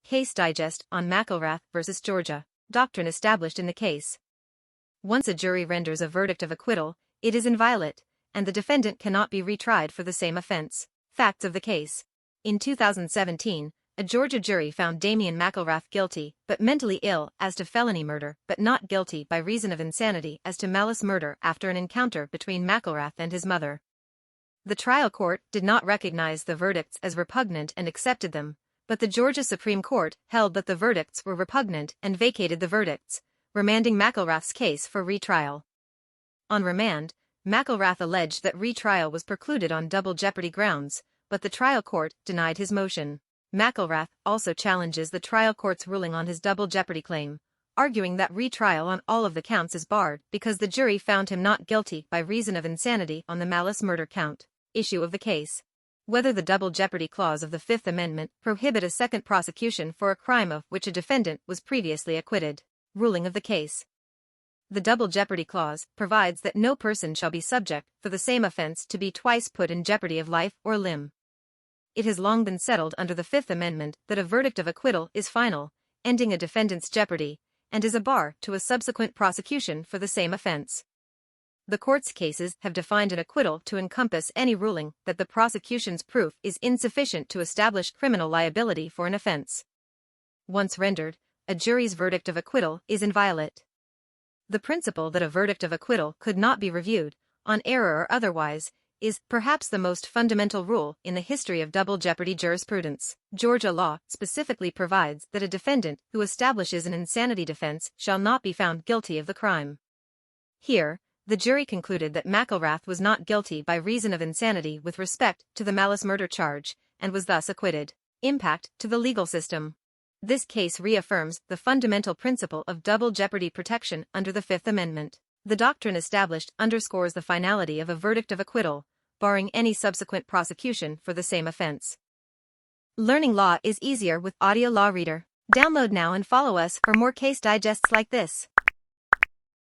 Case Digest on McElrath vs. Georgia. Doctrine established in the case. Once a jury renders a verdict of acquittal, it is inviolate, and the defendant cannot be retried for the same offense. Facts of the case. In 2017, a Georgia jury found Damian McElrath guilty, but mentally ill, as to felony murder, but not guilty by reason of insanity as to malice murder after an encounter between McElrath and his mother. The trial court did not recognize the verdicts as repugnant and accepted them, but the Georgia Supreme Court held that the verdicts were repugnant and vacated the verdicts, remanding McElrath's case for retrial. On remand, McElrath alleged that retrial was precluded on double jeopardy grounds, but the trial court denied his motion. McElrath also challenges the trial court's ruling on his double jeopardy claim, arguing that retrial on all of the counts is barred because the jury found him not guilty by reason of insanity on the malice murder count. Issue of the case. Whether the Double Jeopardy clause of the Fifth Amendment prohibit a second prosecution for a crime of which a defendant was previously acquitted. Ruling of the case. The Double Jeopardy clause provides that no person shall be subject for the same offense to be twice put in jeopardy of life or limb. It has long been settled under the Fifth Amendment that a verdict of acquittal is final, ending a defendant's jeopardy, and is a bar to a subsequent prosecution for the same offense. The court's cases have defined an acquittal to encompass any ruling that the prosecution's proof is insufficient to establish criminal liability for an offense. Once rendered, a jury's verdict of acquittal is inviolate. The principle that a verdict of acquittal could not be reviewed, on error or otherwise, is perhaps the most fundamental rule in the history of double jeopardy jurisprudence. Georgia law specifically provides that a defendant who establishes an insanity defense shall not be found guilty of the crime. Here, the jury concluded that McElrath was not guilty by reason of insanity with respect to the malice murder charge, and was thus acquitted. Impact to the legal system. This case reaffirms the fundamental principle of double jeopardy protection under the Fifth Amendment. The doctrine established underscores the finality of a verdict of acquittal, barring any subsequent prosecution for the same offense. Learning law is easier with Audio Law Reader. Download now and follow us for more case digests like this.